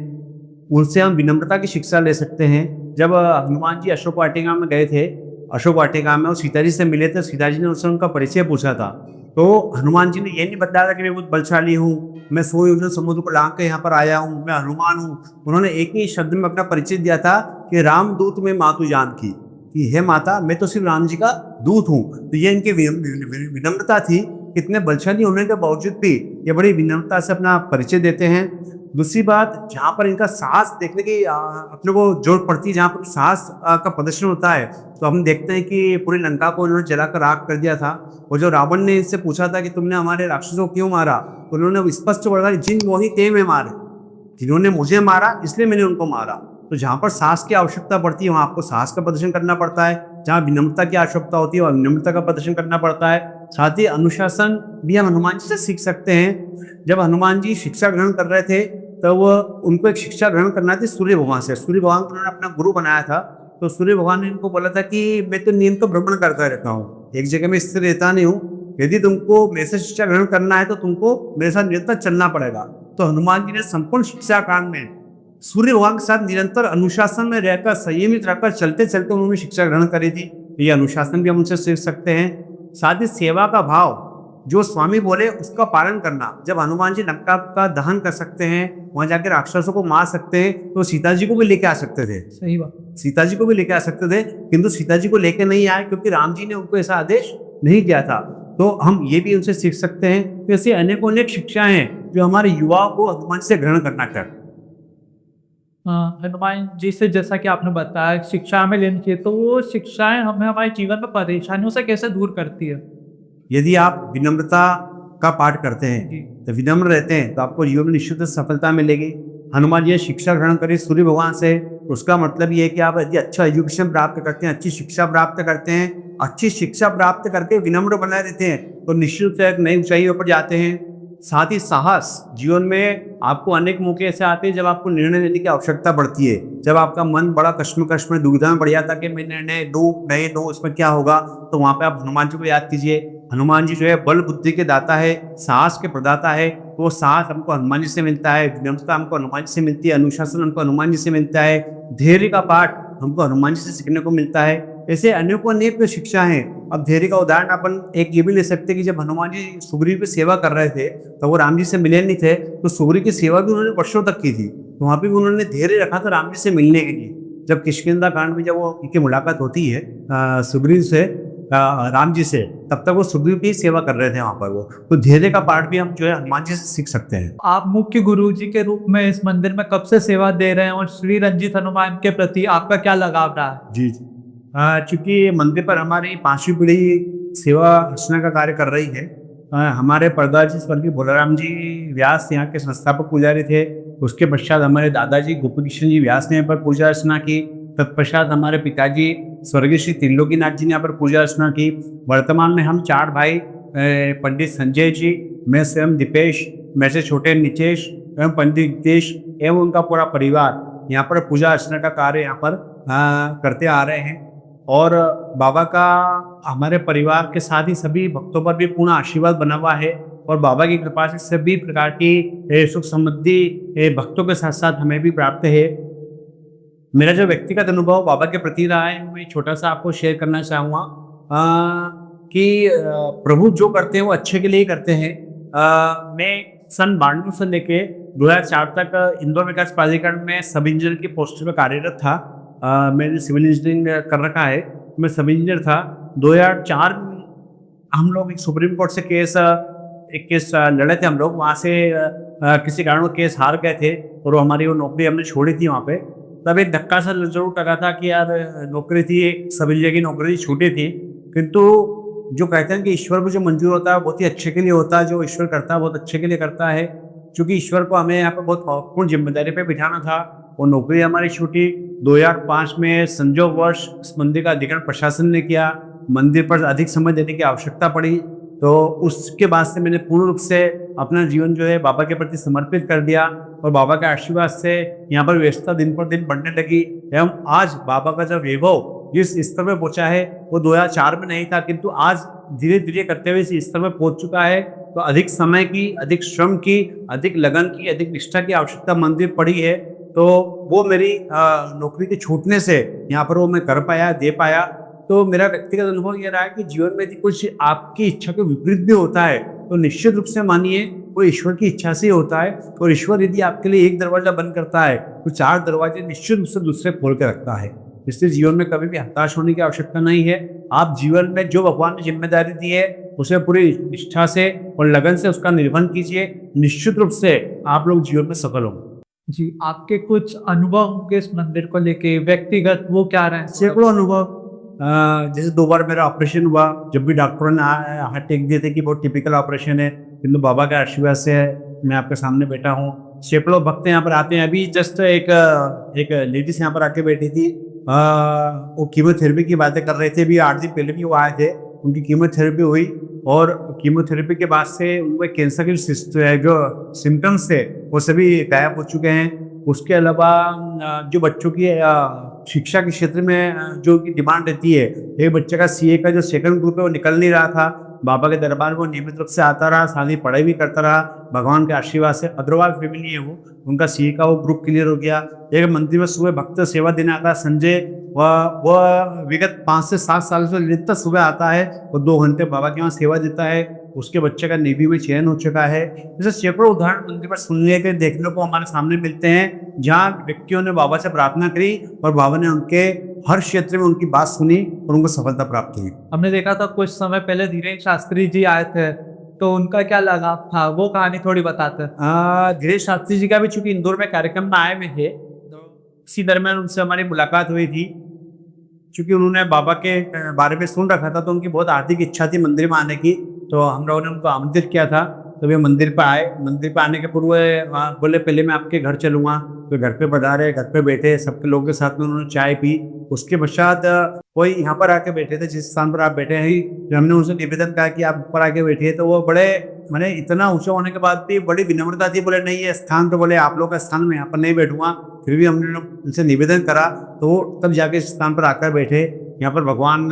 उनसे हम विनम्रता की शिक्षा ले सकते हैं। जब हनुमान जी अशोक वाटिका में गए थे, अशोक वाटिका में वो सीता जी से मिले थे, सीता जी ने उनसे उनका परिचय पूछा था तो हनुमान जी ने ये नहीं बताया था कि मैं बहुत बलशाली हूँ, मैं 100 योजन समुद्र को लांग के यहाँ पर आया हूँ, मैं हनुमान हूँ। उन्होंने एक ही शब्द में अपना परिचय दिया था कि रामदूत में मातु जानकी, कि हे माता मैं तो सिर्फ राम जी का दूत हूँ। तो ये इनकी विनम्रता थी। कितने बलशाली होने के बावजूद भी ये बड़ी विनम्रता से अपना परिचय देते हैं। दूसरी बात, जहाँ पर इनका साहस देखने की अपने को जरूरत पड़ती है, जहाँ पर साहस का प्रदर्शन होता है, तो हम देखते हैं कि पूरी लंका को उन्होंने जलाकर राख कर दिया था। और जो रावण ने इनसे पूछा था कि तुमने हमारे राक्षसों को क्यों मारा, तो उन्होंने स्पष्ट बोला, जिन मोहि ते में मारे, जिन्होंने मुझे मारा इसलिए मैंने उनको मारा। तो जहाँ पर साहस की आवश्यकता पड़ती है वहाँ आपको साहस का प्रदर्शन करना पड़ता है, जहाँ विनम्रता की आवश्यकता होती है वहाँ विनम्रता का प्रदर्शन करना पड़ता है। साथ ही अनुशासन भी हम हनुमान जी से सीख सकते हैं। जब हनुमान जी शिक्षा ग्रहण कर रहे थे तब उनको एक शिक्षा ग्रहण करना थी सूर्य भगवान से। सूर्य भगवान को उन्होंने अपना गुरु बनाया था। तो सूर्य भगवान ने इनको बोला था कि मैं तो नींद को भ्रमण करता रहता हूँ, एक जगह में स्थिर रहता नहीं हूँ, यदि तुमको मेरे से शिक्षा ग्रहण करना है तो तुमको मेरे साथ निरंतर चलना पड़ेगा। तो हनुमान जी ने संपूर्ण शिक्षा कांड में सूर्य भगवान के साथ निरंतर अनुशासन में रहकर, संयमित रहकर, चलते चलते उन्होंने शिक्षा ग्रहण करी थी। ये अनुशासन भी हम उनसे सीख सकते हैं। साथ ही सेवा का भाव, जो स्वामी बोले उसका पालन करना। जब हनुमान जी लंका का दहन कर सकते हैं, वहां जाकर राक्षसों को मार सकते हैं, तो सीता जी को भी लेके आ सकते थे। सही बात। सीता जी को भी लेके आ सकते थे, किंतु सीता जी को लेके नहीं आए क्योंकि राम जी ने उनको ऐसा आदेश नहीं दिया था। तो हम ये भी उनसे सीख सकते हैं। ऐसे अनेकों अनेक शिक्षाएं हैं जो हमारे युवाओं को हनुमान से ग्रहण करना चाहिए। हनुमान जी से जैसा कि आपने बताया शिक्षा हमें लेनी चाहिए, तो वो शिक्षाएं हमें हमारे जीवन में परेशानियों से कैसे दूर करती है? यदि आप विनम्रता का पाठ करते जी। हैं, तो विनम्र रहते हैं, तो आपको जीवन में निश्चित सफलता मिलेगी। हनुमान जी शिक्षा ग्रहण करी सूर्य भगवान से, उसका मतलब ये है कि आप यदि अच्छा एजुकेशन प्राप्त करते हैं, अच्छी शिक्षा प्राप्त करते हैं, अच्छी शिक्षा प्राप्त करके विनम्र बनाए रहते हैं, तो निश्चित रूप से एक नई ऊंचाइयों पर जाते हैं। साथ ही साहस, जीवन में आपको अनेक मौके ऐसे आते हैं जब आपको निर्णय लेने की आवश्यकता पड़ती है, जब आपका मन बड़ा कश्मकश में दुविधा में पड़ जाता है कि मैं निर्णय दूं नहीं दूं, इसमें क्या होगा, तो वहां पे आप हनुमान जी को याद कीजिए। हनुमान जी जो है बल बुद्धि के दाता है, साहस के प्रदाता है। तो वो साहस हमको हनुमान जी से मिलता है, विनम्रता हमको हनुमान जी से मिलती है, अनुशासन हमको हनुमान जी से मिलता है, धैर्य का पाठ हमको हनुमान जी से सीखने को मिलता है। ऐसे अनेकों अनेक शिक्षा हैं। अब धैर्य का उदाहरण अपन एक ये भी ले सकते हैं कि जब हनुमान जी सुग्रीव की सेवा कर रहे थे तो वो राम जी से मिले नहीं थे, तो सुग्रीव की सेवा भी उन्होंने वर्षों तक की थी। तो वहां पे भी उन्होंने धैर्य रखा था राम जी से मिलने के लिए। जब किष्किंधा कांड में जब वो इनकी मुलाकात होती है सुग्रीव से, राम जी से, तब तक वो सुग्रीव की सेवा कर रहे थे वहां पर वो। तो धैर्य का पाठ भी हम जो है हनुमान जी से सीख सकते हैं। आप मुख्य गुरु जी के रूप में इस मंदिर में कब से सेवा दे रहे हैं और श्री रंजीत हनुमान के प्रति आपका क्या लगाव रहा है? जी जी। चूंकि मंदिर पर हमारी 5वीं पीढ़ी सेवा अर्चना का कार्य कर रही है। हमारे परदार जी स्वर्गीय भोलाराम जी व्यास यहाँ के संस्थापक पुजारी थे। उसके पश्चात हमारे दादाजी गोपीकृष्ण जी व्यास ने यहाँ पर पूजा अर्चना की। तत्पश्चात हमारे पिताजी स्वर्गीय श्री त्रिलोकीनाथ जी ने यहाँ पर पूजा अर्चना की। वर्तमान में हम 4 भाई, पंडित संजय जी, मैं स्वयं दीपेश, मैं से छोटे निचेश एवं पंडित नितेश एवं उनका पूरा परिवार यहाँ पर पूजा अर्चना का कार्य यहाँ पर करते आ रहे हैं। और बाबा का हमारे परिवार के साथ ही सभी भक्तों पर भी पूर्ण आशीर्वाद बना हुआ है। और बाबा की कृपा से सभी प्रकार की सुख समृद्धि भक्तों के साथ साथ हमें भी प्राप्त है। मेरा जो व्यक्तिगत अनुभव बाबा के प्रति रहा है, मैं छोटा सा आपको शेयर करना चाहूँगा कि प्रभु जो करते हैं वो अच्छे के लिए ही करते हैं। मैं सन 92 से लेके 2004 तक इंदौर विकास प्राधिकरण में सब इंजीनियर की पोस्ट पर कार्यरत था। मैंने सिविल इंजीनियरिंग कर रखा है, मैं सब इंजीनियर था। 2004 हम लोग एक सुप्रीम कोर्ट से एक केस लड़े थे हम लोग, वहाँ से किसी कारण वो केस हार गए थे और हमारी वो नौकरी हमने छोड़ी थी वहाँ पे। तब एक धक्का सा जरूर लगा था कि यार नौकरी थी, सब इंजीनियर की नौकरी छूटी थी, किंतु जो कहते हैं कि ईश्वर को जो मंजूर होता है बहुत ही अच्छे के लिए होता है, जो ईश्वर करता है बहुत अच्छे के लिए करता है। क्योंकि ईश्वर को हमें यहाँ पर बहुत महत्वपूर्ण जिम्मेदारी पे बिठाना था, वो नौकरी हमारी छूटी। 2005 में संयोगवश इस मंदिर का अधिग्रहण प्रशासन ने किया, मंदिर पर अधिक समय देने की आवश्यकता पड़ी, तो उसके बाद से मैंने पूर्ण रूप से अपना जीवन जो है बाबा के प्रति समर्पित कर दिया। और बाबा के आशीर्वाद से यहाँ पर व्यवस्था दिन पर दिन बढ़ने लगी एवं आज बाबा का जो वैभव जिस स्तर में पहुंचा है वो 2004 में नहीं था, किंतु आज धीरे धीरे करते हुए इस स्तर में पहुंच चुका है। तो अधिक समय की, अधिक श्रम की, अधिक लगन की, अधिक निष्ठा की आवश्यकता मंदिर पड़ी है। तो वो मेरी नौकरी के छूटने से यहाँ पर वो मैं कर पाया, दे पाया। तो मेरा व्यक्तिगत अनुभव ये रहा है कि जीवन में यदि कुछ आपकी इच्छा के विपरीत भी होता है तो निश्चित रूप से मानिए वो ईश्वर की इच्छा से ही होता है। और ईश्वर यदि आपके लिए एक दरवाजा बंद करता है तो 4 दरवाजे निश्चित रूप से दूसरे खोल के रखता है। इसलिए जीवन में कभी भी हताश होने की आवश्यकता नहीं है। आप जीवन में जो भगवान ने जिम्मेदारी दी है उसे पूरी निष्ठा से और लगन से उसका निर्वहन कीजिए। निश्चित रूप से आप लोग जीवन में सफल होंगे। जी, आपके कुछ अनुभव होंगे इस मंदिर को लेके व्यक्तिगत, वो क्या रहे? सैकड़ों अनुभव। जैसे 2 बार मेरा ऑपरेशन हुआ, जब भी डॉक्टरों ने हाथ टेक दिए थे कि बहुत टिपिकल ऑपरेशन है, किंतु बाबा के आशीर्वाद से मैं आपके सामने बैठा हूँ। सैकड़ों भक्त यहाँ पर आते हैं। अभी जस्ट एक लेडीज यहाँ पर आके बैठी थी। वो कीमोथेरेपी की बातें कर रहे थे। अभी 8 दिन पहले भी वो आए थे, उनकी कीमोथेरेपी हुई और कीमोथेरेपी के बाद से उनको कैंसर के जो सिम्टम्स थे वो सभी गायब हो चुके हैं। उसके अलावा जो बच्चों की शिक्षा के क्षेत्र में जो उनकी डिमांड रहती है, एक बच्चे का सीए का जो सेकंड ग्रुप है वो निकल नहीं रहा था। बाबा के दरबार में वो नियमित रूप से आता रहा, साथ ही पढ़ाई भी करता रहा। भगवान के आशीर्वाद से अग्रवाल फैमिली है उनका सीए का वो ग्रुप क्लियर हो गया। एक मंदिर में सुबह भक्त सेवा देने आता है संजय, वह विगत 5 से 7 साल से निरंतर सुबह आता है और 2 घंटे बाबा के वहाँ सेवा देता है। उसके बच्चे का नेवी में चयन हो चुका है। जैसे सैकड़ों उदाहरण मंदिर पर सुनने के देखने को हमारे सामने मिलते हैं, जहाँ व्यक्तियों ने बाबा से प्रार्थना करी और बाबा ने उनके हर क्षेत्र में उनकी बात सुनी और उनको सफलता प्राप्त हुई। हमने देखा था कुछ समय पहले धीरेन्द्र शास्त्री जी आए थे, तो उनका क्या लगाव था, वो कहानी थोड़ी बताते। धीरेन्द्र शास्त्री जी का भी चूंकि इंदौर में कार्यक्रम में आए हुए थे, तो इसी दरमियान उनसे हमारी मुलाकात हुई थी। चूंकि उन्होंने बाबा के बारे में सुन रखा था तो उनकी बहुत आर्थिक इच्छा थी मंदिर में आने की, तो हम लोगों ने उनको आमंत्रित किया था। तो वे मंदिर पर आए। मंदिर पर आने के पूर्व बोले पहले मैं आपके घर चलूँगा। तो घर पे पधारे, घर पे बैठे, सबके लोगों के साथ में उन्होंने चाय पी। उसके पश्चात कोई यहाँ पर आके बैठे थे जिस स्थान पर आप बैठे हैं, जब हमने उनसे निवेदन कहा कि आप ऊपर आके बैठिए, तो वो बड़े मैंने इतना ऊंचा होने के बाद भी बड़ी विनम्रता थी। बोले नहीं, ये स्थान तो बोले आप लोग का स्थान, मैं यहाँ पर नहीं बैठूंगा। फिर भी हमने उनसे निवेदन करा तो वो तब जाके इस स्थान पर आकर बैठे। यहाँ पर भगवान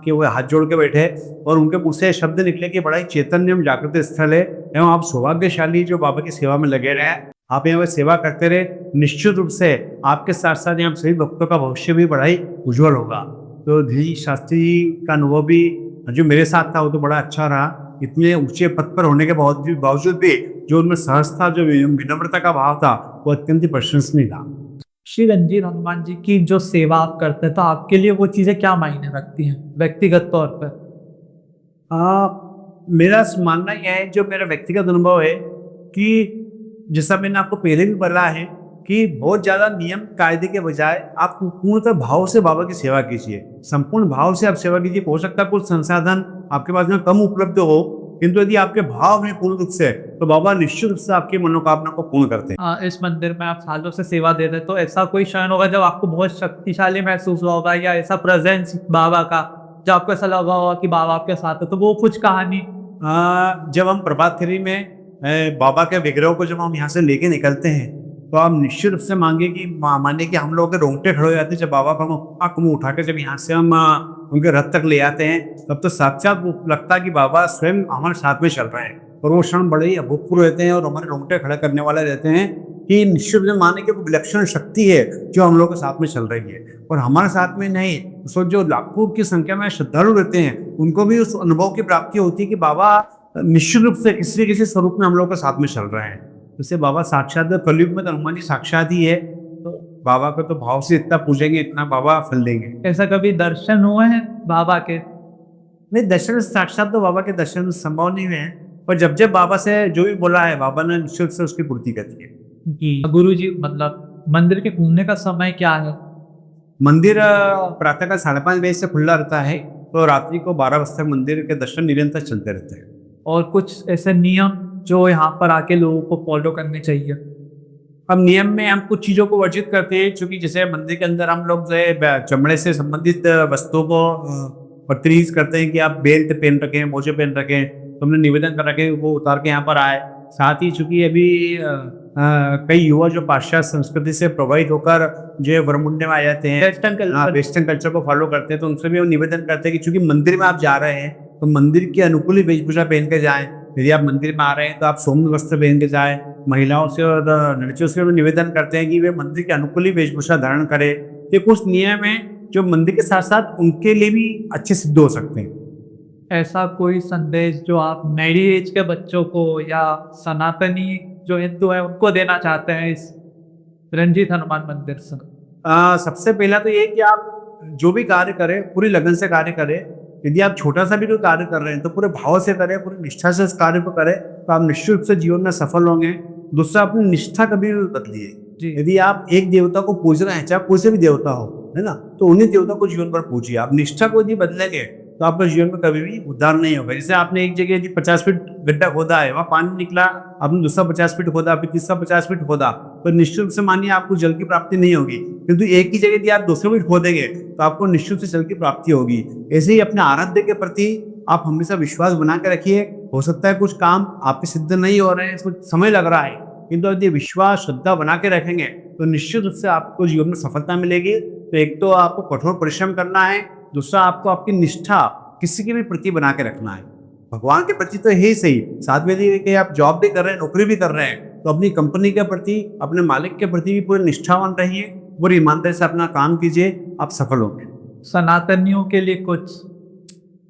के वो हाथ जोड़ के बैठे और उनके मुँह से शब्द निकले कि बड़ा ही चैतन्य एवं जागृत स्थल है एवं आप सौभाग्यशाली जो बाबा की सेवा में लगे रहे, आप यहाँ पर सेवा करते रहे। निश्चित रूप से आपके साथ साथ यहाँ सभी भक्तों का भविष्य भी बड़ा ही उज्जवल होगा। तो धीरेन्द्र शास्त्री जी का अनुभव भी जो मेरे साथ था वो तो बड़ा अच्छा रहा। इतने ऊंचे पद पर होने के बावजूद भी जो उनमें सहजता, जो विनम्रता का भाव था, वो अत्यंत ही प्रशंसनीय था। श्री रंजीत हनुमान जी की जो सेवा आप करते हैं, तो आपके लिए वो चीजें क्या मायने रखती हैं व्यक्तिगत तौर पर? मेरा मानना यह है, जो मेरा व्यक्तिगत अनुभव है कि जैसा मैंने आपको पहले भी बोला है कि बहुत ज़्यादा नियम कायदे के बजाय आप पूर्णतः भाव से बाबा की सेवा कीजिए। संपूर्ण भाव से आप सेवा कीजिए। हो सकता है कुछ संसाधन आपके पास में कम उपलब्ध हो, किंतु यदि आपके भाव में पूर्ण रूप से, तो बाबा निश्चित रूप से आपकी मनोकामना को पूर्ण करते हैं। इस मंदिर में आप सालों से सेवा दे रहे, तो ऐसा कोई क्षण होगा जब आपको बहुत शक्तिशाली महसूस हुआ होगा, या ऐसा प्रेजेंस बाबा का जब आपको ऐसा लगा होगा कि बाबा आपके साथ है, तो वो कुछ कहानी? जब हम प्रभात फेरी में बाबा के विग्रह को जब हम यहाँ से लेके निकलते हैं, तो आप निश्चित रूप से मानिए कि हम लोग के रोंगटे खड़े हो जाते हैं। जब बाबा को हम उठा के जब यहाँ से हम उनके रथ तक ले आते हैं, तब तो साक्षात वो लगता है कि बाबा स्वयं हमारे साथ में चल रहे हैं। और वो क्षण बड़े ही अभूतपूर्व रहते हैं और हमारे रोंगटे खड़े करने वाले रहते हैं कि निश्चित रूप से माने कि वो विलक्षण शक्ति है जो हम लोग के साथ में चल रही है। और हमारे साथ में नहीं, उसको जो लाखों की संख्या में श्रद्धालु रहते हैं, उनको भी उस अनुभव की प्राप्ति होती है कि बाबा निश्चित रूप से किसी किसी स्वरूप में हम लोग के साथ में चल रहे हैं। जैसे बाबा साक्षात, कलयुग में तो हनुमान जी साक्षात ही है, तो बाबा को तो भाव से इतना पूजेंगे, इतना बाबा फल देंगे। ऐसा कभी दर्शन हुए हैं बाबा के? नहीं, दर्शन साक्षात तो बाबा के दर्शन संभव नहीं हुए हैं, पर जब जब बाबा से जो भी बोला है, बाबा ने निश्चित से उसकी पूर्ति कर दी है। गुरु जी, मतलब मंदिर के घूमने का समय क्या है? मंदिर प्रातः का 5:30 बजे से खुला रहता है, तो रात्रि को 12 बजे तक मंदिर के दर्शन निरंतर चलते रहते हैं। और कुछ ऐसे नियम जो यहाँ पर आके लोगों को फॉलो करने चाहिए? अब नियम में हम कुछ चीज़ों को वर्जित करते हैं, क्योंकि जैसे मंदिर के अंदर हम लोग जो है चमड़े से संबंधित वस्तुओं को परहेज करते हैं कि आप बेल्ट पहन रखें, मोजे पहन रखें। तो हमने निवेदन कर रखे वो उतार के यहाँ पर आए। साथ ही चूंकि अभी कई युवा जो पाश्चात्य संस्कृति से प्रभावित होकर जो वरमुंडे में आ जाते हैं, वेस्टर्न कल्चर को फॉलो करते हैं, तो उनसे भी हम निवेदन करते हैं कि चूंकि मंदिर में आप जा रहे हैं तो मंदिर के अनुकूल ही वेशभूषा पहन के जाएं। यदि आप मंदिर में आ रहे हैं तो आप सौम्य वस्त्र पहन के जाएं। महिलाओं से और लड़कियों से भी निवेदन करते हैं कि वे मंदिर के अनुकूल ही वेशभूषा धारण करें। ये कुछ नियम है जो मंदिर के साथ साथ उनके लिए भी अच्छे सिद्ध हो सकते हैं। ऐसा कोई संदेश जो आप नई एज के बच्चों को या सनातनी जो हिंदू है उनको देना चाहते हैं इस रंजीत हनुमान मंदिर से? सबसे पहला तो ये कि आप जो भी कार्य करें पूरी लगन से कार्य करें। यदि आप छोटा सा भी कोई कार्य कर रहे हैं तो पूरे भाव से करें, पूरी निष्ठा से इस कार्य को करें, तो आप निश्चित रूप से जीवन में सफल होंगे। दूसरा, अपनी निष्ठा कभी भी बदलिए। जी। यदि आप एक देवता को पूज रहे हैं, चाहे कोई से भी देवता हो, है ना, तो उन्हीं देवता को जीवन पर पूजिए। आप निष्ठा को यदि बदलेंगे तो आपका जीवन में कभी भी उद्धार नहीं होगा। जैसे आपने एक जगह यदि 50 फीट गड्ढा खोदा है, वहाँ पानी निकला, आपने दूसरा 50 फीट खोदा, फिर तीसरा 50 फीट खोदा, तो निश्चित रूप से मानिए आपको जल की प्राप्ति नहीं होगी। किंतु एक ही जगह यदि आप 200 फीट खोदेंगे तो आपको निश्चित रूप से जल की प्राप्ति होगी। ऐसे ही अपने आराध्य के प्रति आप हमेशा विश्वास बना के रखिए। हो सकता है कुछ काम आपके सिद्ध नहीं हो रहे हैं, इसमें समय लग रहा है, किंतु यदि विश्वास श्रद्धा बना के रखेंगे तो निश्चित रूप से आपको जीवन में सफलता मिलेगी। तो एक तो आपको कठोर परिश्रम करना है, दूसरा आपको आपकी निष्ठा किसी के भी प्रति बना के रखना है। भगवान के प्रति तो है ही सही, साथ में यदि आप जॉब भी कर रहे हैं, नौकरी भी कर रहे हैं, तो अपनी कंपनी के प्रति, अपने मालिक के प्रति भी पूरे निष्ठावान रहिए, पूरी ईमानदारी से अपना काम कीजिए, आप सफल होंगे। सनातनियों के लिए कुछ?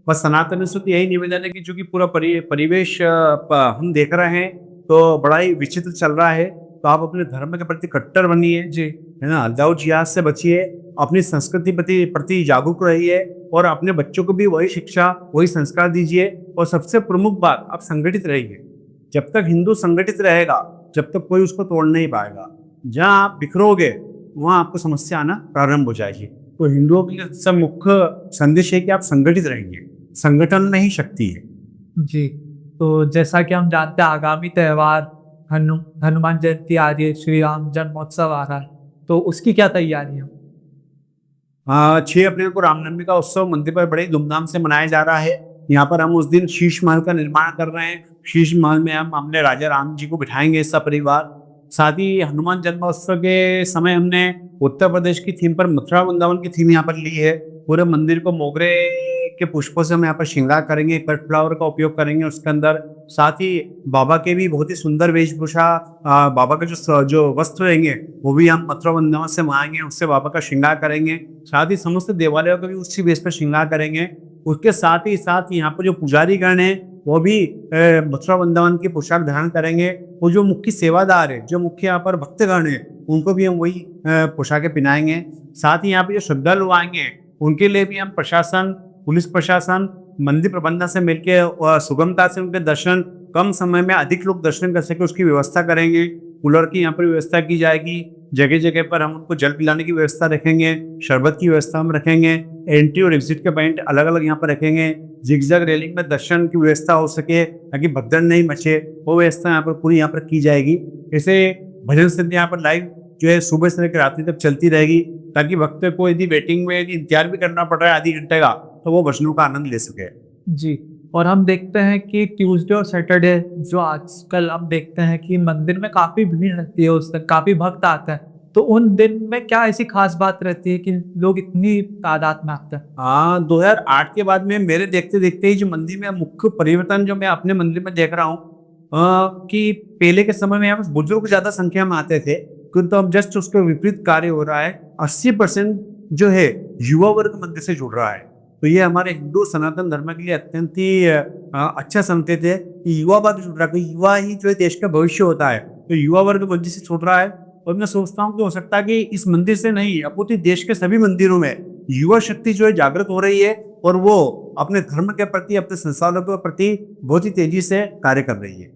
बस सनातन से तो यही निवेदन है कि चूंकि पूरा परिवेश हम देख रहे हैं तो बड़ा ही विचित्र चल रहा है, तो आप अपने धर्म के प्रति कट्टर बनिए, जी। है ना, दाऊ जिहाद से बचिए, अपनी संस्कृति प्रति जागरूक रहिए और अपने बच्चों को भी वही शिक्षा, वही संस्कार दीजिए। और सबसे प्रमुख बात, आप संगठित रहिए। जब तक हिंदू संगठित रहेगा, जब तक कोई उसको तोड़ नहीं पाएगा। जहाँ आप बिखरोगे वहाँ आपको समस्या आना प्रारंभ हो जाएगी। तो हिंदुओं के लिए सब मुख्य संदेश है कि आप संगठित रहेंगे, संगठन में ही शक्ति है। जी। तो जैसा कि हम जानते हैं आगामी त्यौहार हनुमान जयंती आ रही है, श्री राम जन्मोत्सव आ रहा है, तो उसकी क्या तैयारी है? 6 अप्रैल को रामनवमी का उत्सव मंदिर पर बड़े धूमधाम से मनाया जा रहा है। यहाँ पर हम उस दिन शीश महल का निर्माण कर रहे हैं। शीश महल में हम अपने राजा राम जी को बिठाएंगे, सब परिवार। साथ ही हनुमान जन्मोत्सव के समय हमने उत्तर प्रदेश की थीम पर मथुरा वृंदावन की थीम यहाँ पर ली है। पूरे मंदिर को मोगरे के पुष्पों से हम यहाँ पर श्रृंगार करेंगे, कट फ्लावर का उपयोग करेंगे उसके अंदर। साथ ही बाबा के भी बहुत ही सुंदर वेशभूषा, बाबा के जो वस्त्र रहेंगे वो भी हम मथुरा वृंदावन से मंगाएंगे, उससे बाबा का श्रृंगार करेंगे। साथ ही समस्त देवालयों का भी उसी वेश पर श्रृंगार करेंगे। उसके साथ ही साथ यहाँ पर जो पुजारी गण है वो भी मथुरा वृंदावन की पोशाक धारण करेंगे। वो जो मुख्य सेवादार है, जो मुख्य यहाँ पर भक्तगण है, उनको भी हम वही पोशाकें पहनाएंगे। साथ ही यहाँ पे जो श्रद्धालु आएंगे उनके लिए भी हम प्रशासन, पुलिस प्रशासन, मंदिर प्रबंधन से मिलकर सुगमता से उनके दर्शन, कम समय में अधिक लोग दर्शन कर सके उसकी व्यवस्था करेंगे। कूलर की यहाँ पर व्यवस्था की जाएगी। जगह जगह पर हम उनको जल पिलाने की व्यवस्था रखेंगे, शरबत की व्यवस्था हम रखेंगे। एंट्री और एग्जिट के पॉइंट अलग अलग यहाँ पर रखेंगे। जिगजैग रेलिंग में दर्शन की व्यवस्था हो सके ताकि भगदड़ नहीं मचे, वो व्यवस्था यहाँ पर पूरी यहाँ पर की जाएगी। ऐसे भजन संध्या यहाँ पर लाइव जो है सुबह से लेकर रात्रि तक चलती रहेगी, ताकि भक्त को यदि वेटिंग में यदि इंतजार भी करना पड़ रहा है आधी घंटे का, तो वो भजनों का आनंद ले सके। जी। और हम देखते हैं कि ट्यूसडे और सैटरडे जो आजकल हम देखते हैं कि मंदिर में काफ़ी भीड़ रहती है, उस तक काफ़ी भक्त आते हैं, तो उन दिन में क्या ऐसी खास बात रहती है कि लोग इतनी तादाद में आते हैं? 2008 के बाद में मेरे देखते देखते ही जो मंदिर में मुख्य परिवर्तन जो मैं अपने मंदिर में देख रहा हूँ कि पहले के समय में यहाँ बुजुर्ग ज्यादा संख्या में आते थे, किंतु अब जस्ट उसके विपरीत कार्य हो रहा है। 80% जो है युवा वर्ग मंदिर से जुड़ रहा है। तो ये हमारे हिंदू सनातन धर्म के लिए अत्यंत ही अच्छा संकेत है कि युवा वर्ग जुड़ रहा है। युवा ही जो है देश का भविष्य होता है, तो युवा वर्ग मंदिर से जुड़ रहा है। और मैं सोचता हूँ कि हो सकता है कि इस मंदिर से नहीं, अपूर्ति देश के सभी मंदिरों में युवा शक्ति जो है जागृत हो रही है और वो अपने धर्म के प्रति, अपने संस्थानों के प्रति बहुत ही तेजी से कार्य कर रही है।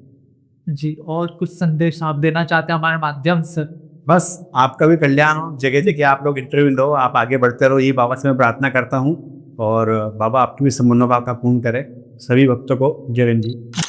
जी। और कुछ संदेश आप देना चाहते हैं हमारे माध्यम से? बस आपका भी कल्याण हो, जगह जगह आप लोग इंटरव्यू लो, आप आगे बढ़ते रहो, ये बाबा से मैं प्रार्थना करता हूँ। और बाबा आपकी भी सब मनोकामना पूर्ण करे। सभी भक्तों को जय हिंद जी।